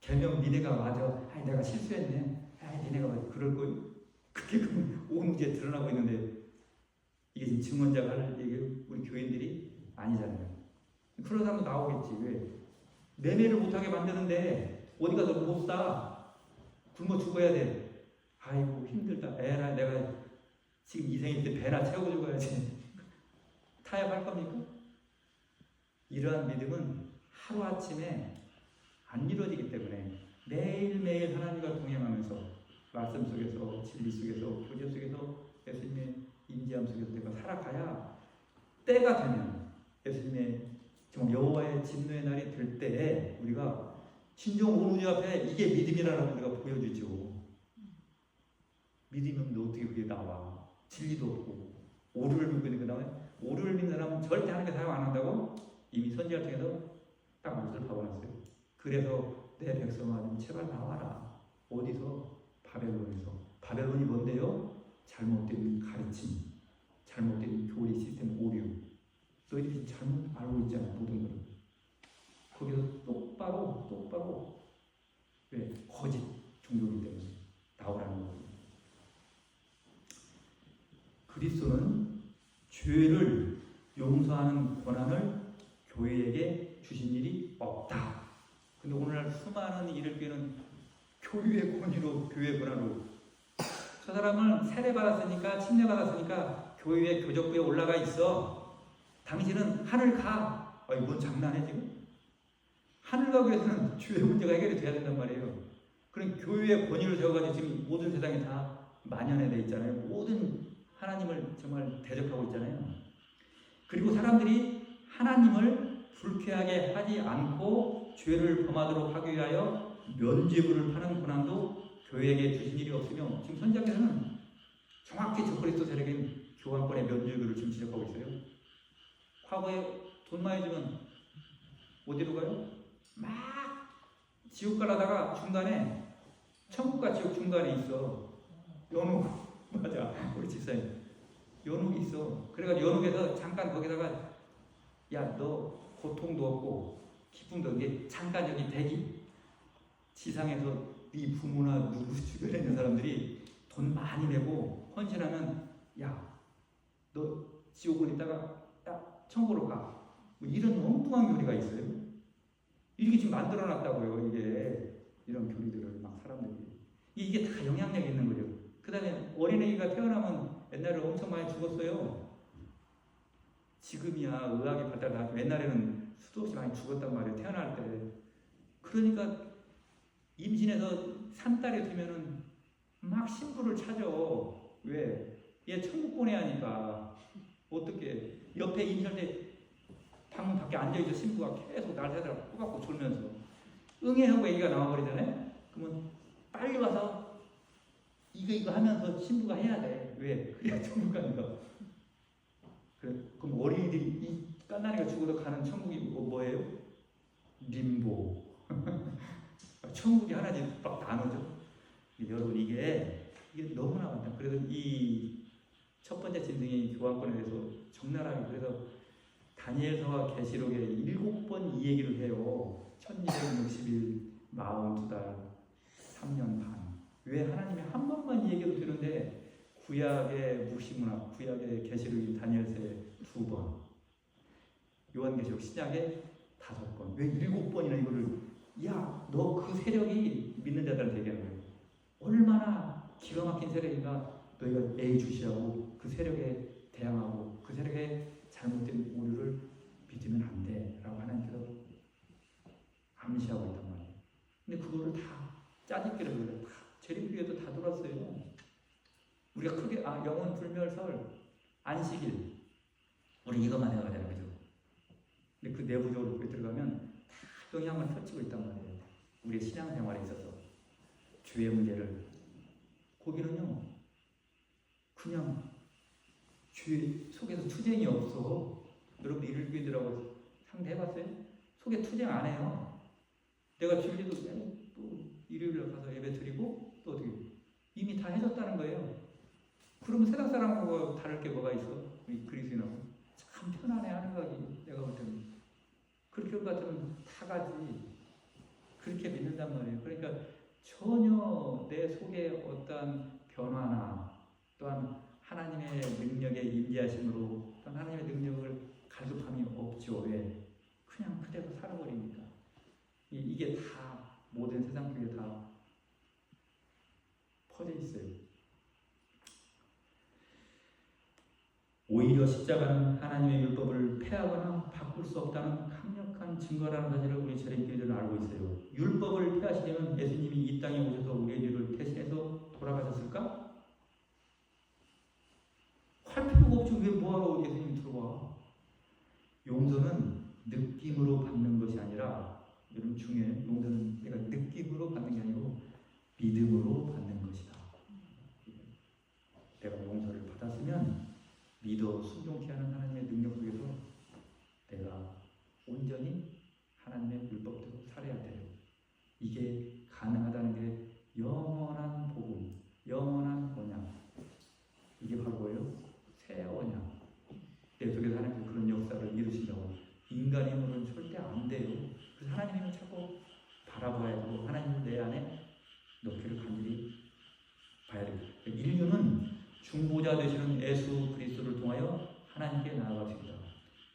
계명 니네가 맞아. 아이 내가 실수했네. 아이 니네가 맞아. 그럴 거예요. 그게 온 우주에 드러나고 있는데 이게 지금 증언자가 할 얘기를 우리 교인들이 아니잖아요. 그런 사람도 나오겠지. 왜? 매매를 못하게 만드는데 어디 가서 못 사. 굶어 죽어야 돼. 아이고 힘들다. 에라 내가 지금 이 생일 때 배나 채우고 죽어야지. 타협할 겁니까? 이러한 믿음은 하루아침에 안 이루어지기 때문에 매일매일 하나님과 동행하면서 말씀 속에서 진리 속에서 교제 속에서 예수님의 임재함 속에서 내가 살아가야 때가 되면 예수님의 정말 여호와의 진노의 날이 될 때에 우리가 진정 온 우주 앞에 이게 믿음이라고 우리가 보여주죠. 믿음이 없는데 어떻게 그게 나와? 진리도 없고 오류를 믿고 있는 그 다음에 오류를 믿는 사람은 절대 하나님께 사용 안 한다고 이미 선지자를 통해서 딱 못을 박아놨어요. 그래서 내 백성아 좀 제발 나와라. 어디서? 바벨론에서. 바벨론이 뭔데요? 잘못된 가르침, 잘못된 교리 시스템 오류. 너희들이 잘못 알고 있잖아. 모든 걸. 거기서 똑바로 왜? 거짓 종교이기 때문에 나오라는 거예요. 그리스도는 죄를 용서하는 권한을 교회에게 주신 일이 없다. 근데 오늘날 수많은 이를교회는 교회의 권위로, 교회의 권한으로 저 사람은 세례받았으니까, 침례받았으니까 교회 교적부에 올라가 있어. 당신은 하늘 가. 이건 장난해 지금? 하늘 가기 위해서는 죄의 문제가 해결이 돼야 된단 말이에요. 그럼 교회의 권위를 세워가지고 지금 모든 세상에 다 만연해 있잖아요. 모든 하나님을 정말 대적하고 있잖아요. 그리고 사람들이 하나님을 불쾌하게 하지 않고 죄를 범하도록 하기 위하여 면죄부를 파는 권한도 교회에게 주신 일이 없으며 지금 선지자께서는 정확히 적그리스도 세력인 교황권의 면죄부를 지금 지적하고 있어요. 과거에 돈 많이 주면 어디로 가요? 막 지옥 가려다가 중간에 천국과 지옥 중간에 있어. 연옥 맞아. 우리 집사님 연옥이 있어. 그래가지고 연옥에서 잠깐 거기다가 야 너 고통도 없고 기쁨도 없게 잠깐 여기 대기. 지상에서 네 부모나 누구 주변에 있는 사람들이 돈 많이 내고 헌신하면 야, 너 지옥을 있다가 야, 천국으로 가. 뭐 이런 엉뚱한 교리가 있어요. 이렇게 지금 만들어놨다고요. 이게 이런 교리들을 막 사람들이 이게 다 영향력이 있는 거죠. 그 다음에 어린애기가 태어나면 옛날에 엄청 많이 죽었어요. 지금이야 의학이 발달하고 옛날에는 수도 없이 많이 죽었단 말이에요. 태어날 때. 그러니까 임신해서 3달이 되면은 막 신부를 찾아. 왜? 얘 천국 보내야 하니까. 어떻게 옆에 임신할 때 방문 밖에 앉아있어 신부가 계속 날 새더라 꼬박꼬 졸면서 응애하고 애기가 나와버리잖아요. 그러면 빨리 와서 이거 하면서 신부가 해야 돼. 왜? 그래야 천국 가니까. 그래, 그럼 어린이들이 이 깐난이가 죽어도 가는 천국이 뭐예요? 림보. 천국이 하나씩 막 나누죠. 여러분 이게 너무나 많다. 그래서 이 첫 번째 짐승의 교환권에 대해서 적나라하게 그래서 다니엘서와 계시록에 7번 이 얘기를 해요. 1260일, 42달, 3년 반. 왜 하나님이 한 번만 이 얘기도 되는데 구약의 무시문학, 구약의 계시록이 다니엘서에 2번, 요한계시록 신약에 5번. 왜 7번이나 이거를 야, 너 그 세력이 믿는 자들한테 얘기하는 거예요. 얼마나 기가 막힌 세력인가 너희가 예의주시하고 그 세력에 대항하고 그 세력에 잘못된 오류를 믿으면 안 돼 라고 하나님께서 암시하고 있단 말이에요. 근데 그거를 다 짜집기를 그래요. 다 재림교회도 다 돌았어요. 우리가 크게 영원 불멸설 안식일 우리 이것만 생각하잖아요. 그죠? 근데 그 내부적으로 거기 들어가면 다 영향을 펼치고 있단 말이에요. 우리의 신앙생활에 있어서 죄의 문제를 거기는요 그냥 죄 속에서 투쟁이 없어. 여러분 일일교회들하고 상대해봤어요? 속에 투쟁 안 해요. 내가 주일에도 또 일요일에 가서 예배 드리고 또 어떻게 이미 다 해줬다는 거예요. 그러면 세상 사람하고 다를 게 뭐가 있어? 우리 그리스인하고 참 편안해 하는 거지. 내가 볼 때는 그렇게 볼 것 같으면 다 가지. 그렇게 믿는단 말이에요. 그러니까 전혀 내 속에 어떤 변화나 또한 하나님의 능력에 임재하심으로 또한 하나님의 능력을 갈급함이 없죠. 왜? 그냥 그대로 살아버리니까. 이게 다 모든 세상 교회에 다 퍼져 있어요. 오히려 십자가는 하나님의 율법을 폐하거나 바꿀 수 없다는 강력한 증거라는 사실을 우리 재림교회들은 알고 있어요. 율법을 폐하시려면 예수님이 이 땅에 오셔서 우리의 죄를 대신해서 돌아가셨을까? 할 필요가 없죠. 왜 뭐하러 예수님이 들어와? 용서는 느낌으로 받는 것이 아니라 여러분 중요해요. 용서는 내가 느낌으로 받는 게 아니고 믿음으로 받는 것이다. 내가 용서를 받았으면 믿어 순종케 하는 하나님의 능력 속에서 내가 온전히 하나님의 율법대로 살아야 돼요. 이게 가능하다는 게 영원한 복음, 영원한 언약. 이게 바로 뭐예요? 새 언약. 내 속에서 하나님께서 그런 역사를 이루신다고. 인간 힘으로는 절대 안 돼요. 그래서 하나님을 자꾸 바라봐야 되고 하나님을 내 안에 넣기를 간절히 봐야 돼요. 인류는 중보자 되시는 예수 그리스도를 통하여 하나님께 나아갑니다.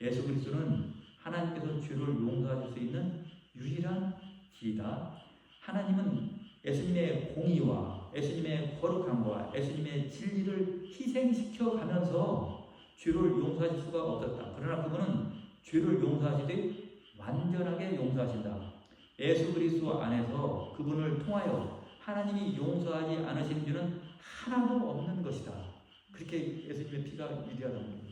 예수 그리스도는 하나님께서 죄를 용서하실 수 있는 유일한 길이다. 하나님은 예수님의 공의와 예수님의 거룩함과 예수님의 진리를 희생시켜 가면서 죄를 용서하실 수가 없었다. 그러나 그분은 죄를 용서하시되 완전하게 용서하신다. 예수 그리스도 안에서 그분을 통하여 하나님이 용서하지 않으시는 죄는 하나도 없는 것이다. 그렇게 예수님의 피가 위대하다는 거예요.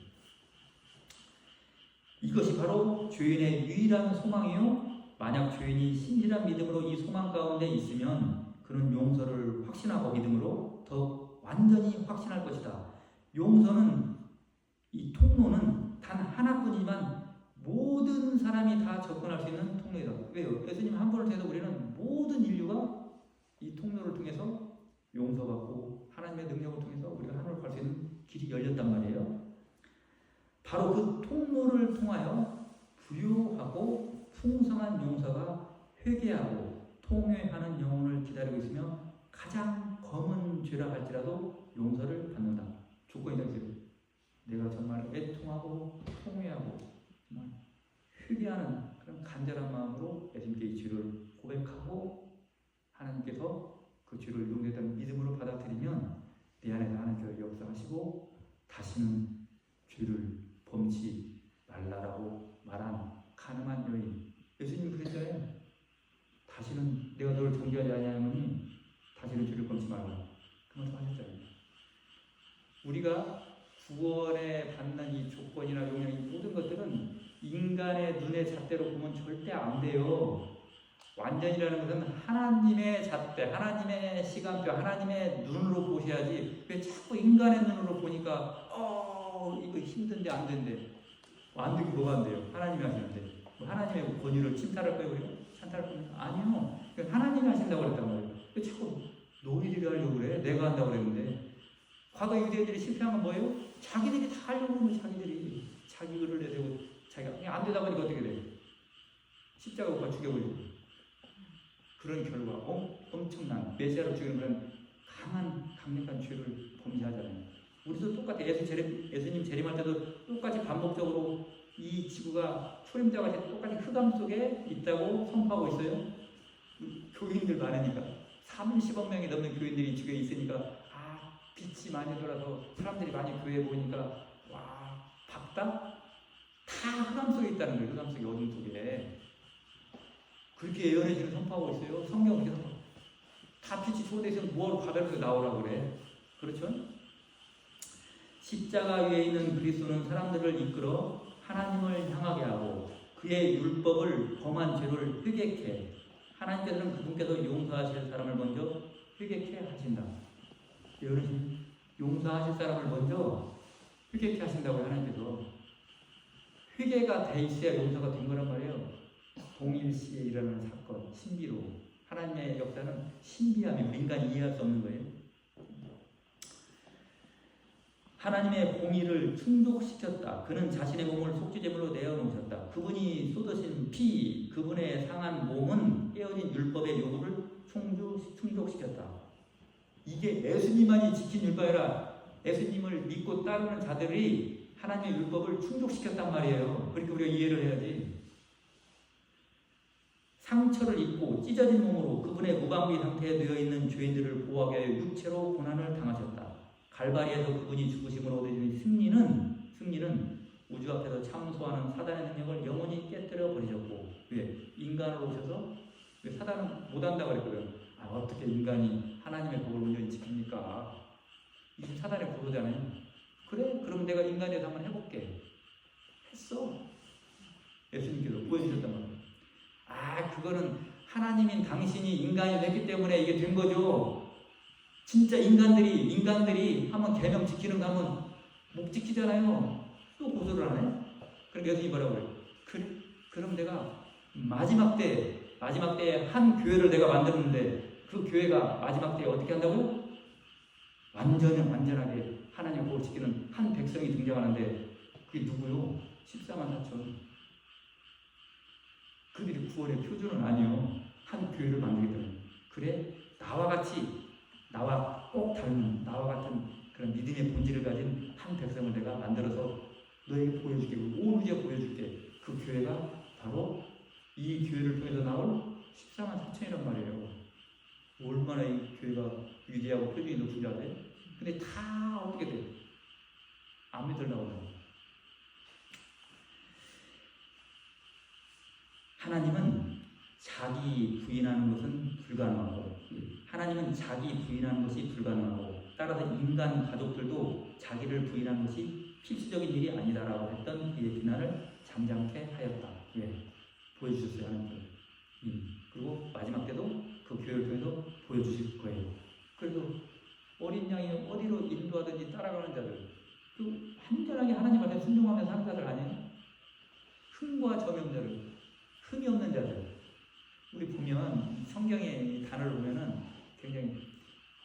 이것이 바로 죄인의 유일한 소망이요. 만약 죄인이 신실한 믿음으로 이 소망 가운데 있으면 그는 용서를 확신하고 믿음으로 더 완전히 확신할 것이다. 용서는 이 통로는 단 하나뿐이지만 모든 사람이 다 접근할 수 있는 통로이다. 왜요? 예수님 한 번을 통해서 우리는 모든 인류가 이 통로를 통해서 용서받고 하나님의 능력을 통해서 우리가 하늘을 갈 수 있는 길이 열렸단 말이에요. 바로 그 통로를 통하여 부유하고 풍성한 용서가 회개하고 통회하는 영혼을 기다리고 있으며 가장 검은 죄라 할지라도 용서를 받는다. 조건이 있어요. 내가 정말 애통하고 통회하고 정말 회개하는 그런 간절한 마음으로 예수님께 이 죄를 고백하고 하나님께서 그 죄를 용서했다는 믿음으로 받아들이면 내 안에서 하나님께서 역사하시고 다시는 죄를 범치 말라라고 말한 가늠한 여인. 예수님이 그랬잖아요. 다시는 내가 너를 정죄하지 아니하노니 다시는 죄를 범치 말라. 그 말씀 하셨잖아요. 우리가 구원에 받는 이 조건이나 용량, 이 모든 것들은 인간의 눈의 잣대로 보면 절대 안 돼요. 완전이라는 것은 하나님의 잣대, 하나님의 시간표, 하나님의 눈으로 보셔야지. 왜 자꾸 인간의 눈으로 보니까 이거 힘든데 안 된대. 안 되기 뭐가 안 돼요? 하나님이 하시는데. 하나님의 권위를 침탈할 거예요? 우리가? 찬탈할 거예요? 아니요. 하나님이 하신다고 그랬단 말이에요. 왜 자꾸 너희들이 하려고 그래? 내가 한다고 그랬는데. 과거 유대인들이 실패한 건 뭐예요? 자기들이 다 하려고 그러면 자기들이 자기 글을 내세우고 자기가 그냥 안 되다 보니까 어떻게 돼? 십자가 못 가 죽여버리고. 그런 결과 엄청난 메시아를 죽이는 그런 강력한 죄를 범죄하잖아요. 우리도 똑같아. 예수님 재림할 때도 똑같이 반복적으로 이 지구가 초림자와 같이 똑같이 흑암 속에 있다고 선포하고 있어요. 교인들 많으니까 30억 명이 넘는 교인들이 주위에 있으니까 빛이 많이 돌아서 사람들이 많이 교회에 모이니까 와 밝다? 다 흑암 속에 있다는 거예요. 흑암 속에 어둠 속에. 그렇게 예언의 신을 선포하고 있어요. 성경은 그렇게 선포하고. 다 빛이 좋은 데 있으면 뭐하러 과별에서 나오라고 그래. 그렇죠? 십자가 위에 있는 그리스도는 사람들을 이끌어 하나님을 향하게 하고 그의 율법을 범한 죄를 회개케 해. 하나님께서는 그분께서 용서하실 사람을 먼저 회개케 하신다. 예언의 신 용서하실 사람을 먼저 회개케 하신다고요. 하나님께서. 회개가 돼 있어야 용서가 된 거란 말이에요. 동일시에 일어나는 사건, 신비로. 하나님의 역사는 신비함이고 인간이 이해할 수 없는 거예요. 하나님의 공의를 충족시켰다. 그는 자신의 몸을 속죄제물로 내어놓으셨다. 그분이 쏟으신 피, 그분의 상한 몸은 깨어진 율법의 요구를 충족시켰다. 이게 예수님만이 지킨 율법이라 예수님을 믿고 따르는 자들이 하나님의 율법을 충족시켰단 말이에요. 그러니까 우리가 이해를 해야지. 상처를 입고 찢어진 몸으로 그분의 무방비 상태에 놓여있는 죄인들을 보호하기 위하여 육체로 고난을 당하셨다. 갈바리에서 그분이 죽으심으로 얻으신 승리는 우주 앞에서 참소하는 사단의 능력을 영원히 깨뜨려 버리셨고, 왜? 인간으로 오셔서 왜 사단은 못한다고 그랬거든. 어떻게 인간이 하나님의 법을 온전히 지킵니까? 이게 사단의 보도잖아요. 그래? 그럼 내가 인간에 대해서 한번 해볼게. 했어. 예수님께서 보여주셨단 말이에요. 그거는 하나님인 당신이 인간이 됐기 때문에 이게 된 거죠. 진짜 인간들이 한번 계명 지키는 거 하면 못 지키잖아요. 또 고소를 하네. 그러니까 예수님이 뭐라고 그래요? 그래? 그럼 내가 마지막 때에 한 교회를 내가 만들었는데 그 교회가 마지막 때에 어떻게 한다고요? 완전하게 하나님의 법을 지키는 한 백성이 등장하는데 그게 누구요? 14만 4천. 그들이 구원의 표준은 아니요. 한 교회를 만들기 때문에. 그래? 나와 꼭 닮은, 나와 같은 그런 믿음의 본질을 가진 한 백성을 내가 만들어서 너에게 보여줄게. 온 우주에 보여줄게. 그 교회가 바로 이 교회를 통해서 나올 14만 4천이란 말이에요. 얼마나 이 교회가 위대하고 표준이 높은지 아세요? 근데 다 어떻게 돼? 안 믿으려고 해요. 하나님은 자기 부인하는 것은 불가능하고, 따라서 인간 가족들도 자기를 부인하는 것이 필수적인 일이 아니다라고 했던 그의 비난을 잠잠케 하였다. 보여주셨어요, 하나님께서. 그리고 마지막 때도 그 교회를 통해서 보여주실 거예요. 그래도 어린 양이 어디로 인도하든지 따라가는 자들, 그 한전하게 하나님 앞에 순종하면서 사는 자들 아니에요? 흠과 점이 없는 자들, 흠이 없는 자들. 우리 보면 성경의 단어를 보면은 굉장히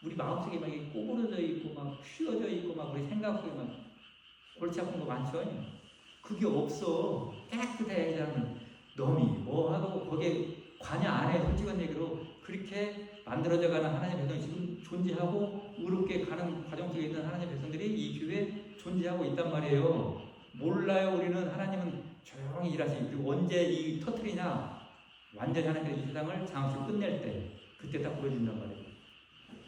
우리 마음속에 막 꼬부러져 있고 막 휘어져 있고 막 우리 생각 속에 막 골치 아픈 거 많죠? 그게 없어. 깨끗해. 그냥 너미 뭐 하고 거기에 관여 안 해. 솔직한 얘기로 그렇게 만들어져가는 하나님의 백성이 지금 존재하고 의롭게 가는 과정 속에 있는 하나님의 백성들이 이 교회에 존재하고 있단 말이에요. 몰라요. 우리는 하나님은 조용히 일하시고 그리고 언제 이 터트리냐 완전히 하나님의 이 세상을 장수로 끝낼 때 그때 딱 보여준단 말이에요.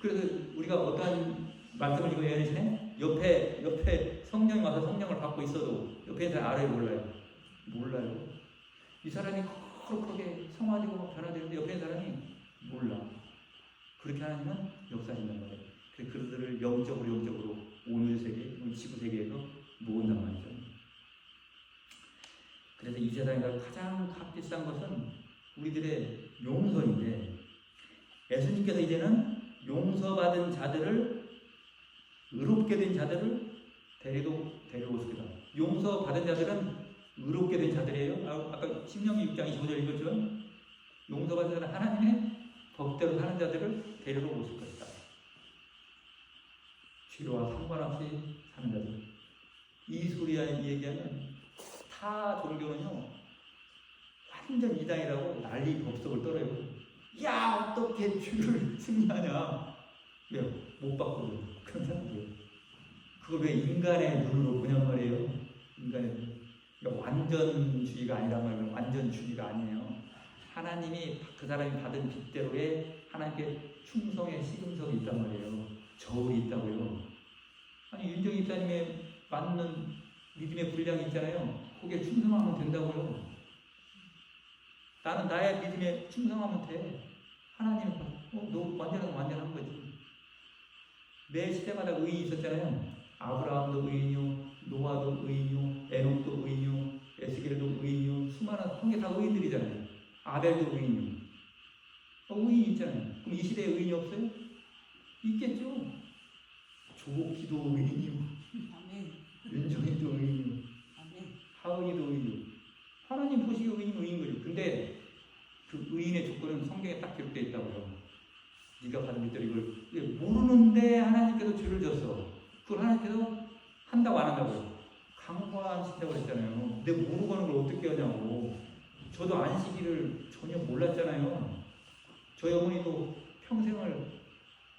그래서 우리가 어떠한 말씀을 이거 예언이시네? 옆에 성령이 와서 성령을 받고 있어도 옆에 있는 사람 알아요? 몰라요. 이 사람이 거룩하게 성화되고 막 변화되는데 옆에 있는 사람이 몰라. 그렇게 하나님은 역사하신단 말이에요. 그래서 그들을 영적으로 온유 세계, 지구 세계에서 모은단 말이죠. 그래서 이 세상에서 가장 값비싼 것은 우리들의 용서인데 예수님께서 이제는 용서받은 자들을 의롭게 된 자들을 데려오십니다. 용서받은 자들은 의롭게 된 자들이에요. 아까 신명기 6장 25절 읽었죠? 용서받은 자는 하나님의 법대로 사는 자들을 데리러 오실 것이다. 죄와 상관없이 사는 자들. 이 소리야 얘기하면 타 종교는요 완전 이단이라고 난리 법석을 떨어요. 야 어떻게 죄를 승리하냐? 왜요? 못 바꾸고 그런 사람들이에요. 그걸 왜 인간의 눈으로 보냔 말이에요. 인간의 눈. 그러니까 완전주의가 아니란 말이에요. 완전주의가 아니에요. 하나님이 그 사람이 받은 빚대로의 하나님께 충성의 시금석이 있단 말이에요. 저울이 있다고요. 아니 윤정희 입사님의 맞는 믿음의 분량이 있잖아요. 거기에 충성하면 된다고요. 나는 나의 믿음에 충성하면 돼. 하나님, 너 완전한 거지. 매 시대마다 의인이 있었잖아요. 아브라함도 의인이요, 노아도 의인이요, 에녹도 의인이요, 에스겔도 의인이요, 수많은 통계 다 의인들이잖아요. 아벨도 의인이요. 의인이 있잖아요. 그럼 이 시대에 의인이 없어요? 있겠죠. 조기도 의인이요, 윤정희도 의인이요, 하은이도 의인이요. 하나님 보시기에 의인 거죠. 근데 그 의인의 조건은 성경에 딱 기록되어 있다고요. 네가 받은 빚대로 이걸 모르는데 하나님께서 죄를 졌어. 그걸 하나님께서 한다고 안 한다고요? 강구하신다고 했잖아요. 근데 모르고 하는 걸 어떻게 하냐고. 저도 안식일을 전혀 몰랐잖아요. 저희 어머니도 평생을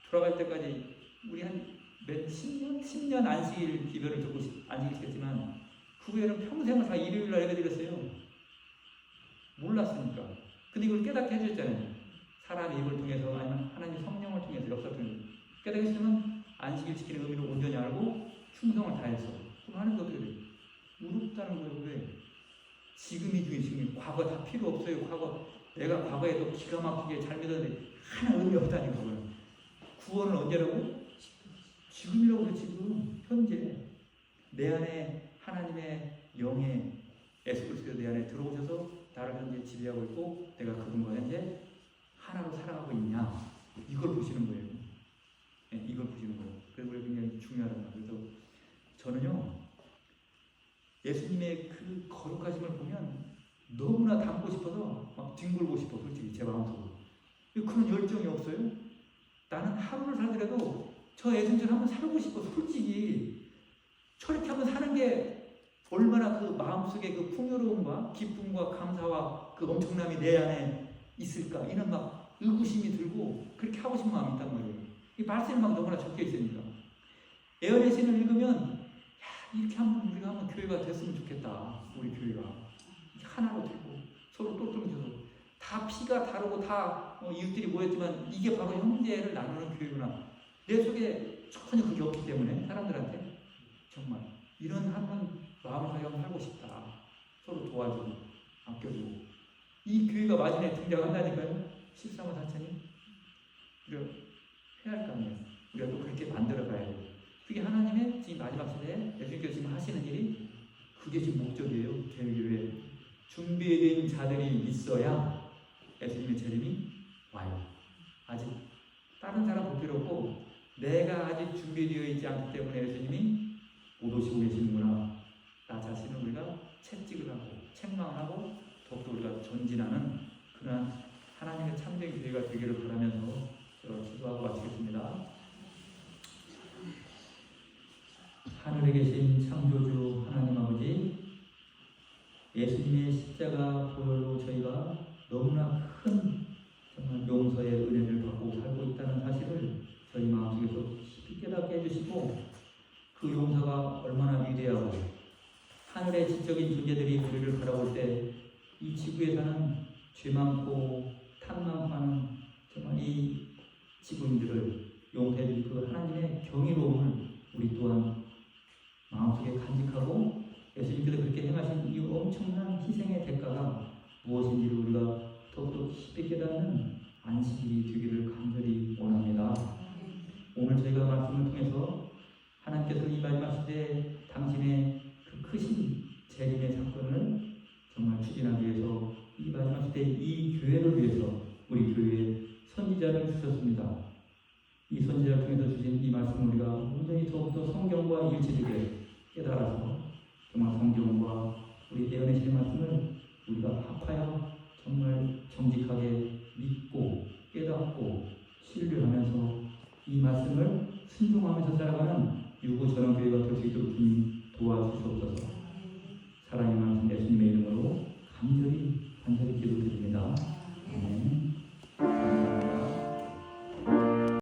돌아갈 때까지 우리 한 몇 10년 안식일 기별을 듣고 안식일 지켰지만 그 후에는 평생을 다 일요일 날 해드렸어요. 몰랐으니까. 근데 이걸 깨닫게 해주셨잖아요. 사람의 입을 통해서 아니면 하나님 성령을 통해서 역사를 통해서 깨닫게 해주시면 안식일 지키는 의미를 온전히 알고 충성을 다해서 그럼 하는 게 어떻게 돼요? 의롭다는 거예요. 왜? 지금이 중요해. 지금 과거 다 필요 없어요. 과거 내가 과거에 또 기가 막히게 잘 믿었는데 하나 의미 없다니까. 구원은 언제라고? 지금이라고 그래. 지금 현재 내 안에 하나님의 영의 예수 그리스도가 내 안에 들어오셔서 나를 현재 지배하고 있고 내가 그분과 현재 하나로 살아가고 있냐 이걸 보시는 거예요. 네, 이걸 보시는 거예요. 그래서 우리 굉장히 중요하단 말이에요. 그래서 저는요 예수님의 그 거룩하심을 보면 너무나 닮고 싶어서 막 뒹굴고 싶어. 솔직히 제 마음속으로. 그런 열정이 없어요. 나는 하루를 살더라도 저 예수님처럼 한번 살고 싶어. 솔직히 저렇게 한번 사는 게 얼마나 그 마음속에 그 풍요로움과 기쁨과 감사와 그 엄청남이 내 안에 있을까 이런 막 의구심이 들고 그렇게 하고 싶은 마음이 있단 말이에요. 이 말씀이 막 너무나 적혀 있으니까. 에어의 신을 읽으면 야, 이렇게 한번 우리가 한번 교회가 됐으면 좋겠다. 우리 교회가 하나로 되고 서로 똘똘해져서 다 피가 다르고 다 이웃들이 모였지만 이게 바로 형제를 나누는 교회구나. 내 속에 전혀 그게 없기 때문에 사람들한테 정말 이런 한번 마음을 가지고 살고 싶다. 서로 도와주고 아껴주고 이 교회가 마지막에 등장한다니까요. 13만 4천이 우리가 해야 할 거 아니에요. 우리가 또 그렇게 만들어가야 돼요. 그게 하나님의 지금 마지막 시대에 예수님께서 지금 하시는 일이 그게 지금 목적이에요. 교회 준비된 자들이 있어야 예수님의 재림이 와요. 아직 다른 사람 볼 필요 없고 내가 아직 준비되어 있지 않기 때문에 예수님이 못 오시고 계시는구나. 나 자신을 우리가 채찍을 하고 책망을 하고 더욱더 우리가 전진하는 그러한 하나님의 참된 교회가 되기를 바라면서 기도하고 마치겠습니다. 하늘에 계신 창조주 하나님 아버지, 예수님의 십자가 보혈로 저희가 너무나 큰 정말 용서의 은혜를 받고 살고 있다는 사실을 저희 마음속에서 깊이 깨닫게 해주시고 그 용서가 얼마나 위대하고 하늘의 지적인 존재들이 우리를 바라볼 때 이 지구에 사는 죄 많고 탐 많고 하는 정말 이 지구인들을 용서해 줄 그 하나님의 경이로움을 우리 또한 마음속에 간직하고 예수님께서 그렇게 행하신 이 엄청난 희생의 대가가 무엇인지를 우리가 더욱더 깊이 깨닫는 안식일이 되기를 간절히 원합니다. 오늘 저희가 말씀을 통해서 하나님께서 이 마지막 시대에 당신의 그 크신 재림의 사건을 정말 추진하기 위해서 이 마지막 시대에 이 교회를 위해서 우리 교회에 선지자를 주셨습니다. 이 선지자를 통해서 주신 이 말씀을 우리가 온전히 더욱더 성경과 일치되게 깨달아서 정말 성경과 우리 예언의 신 말씀을 우리가 합하여 정말 정직하게 믿고 깨닫고 신뢰하면서 이 말씀을 순종하면서 살아가는 유구 전원교회가 될 수 있도록 주님 도와주시옵소서. 사랑의 말씀 예수님의 이름으로 간절히 기도드립니다. 아멘.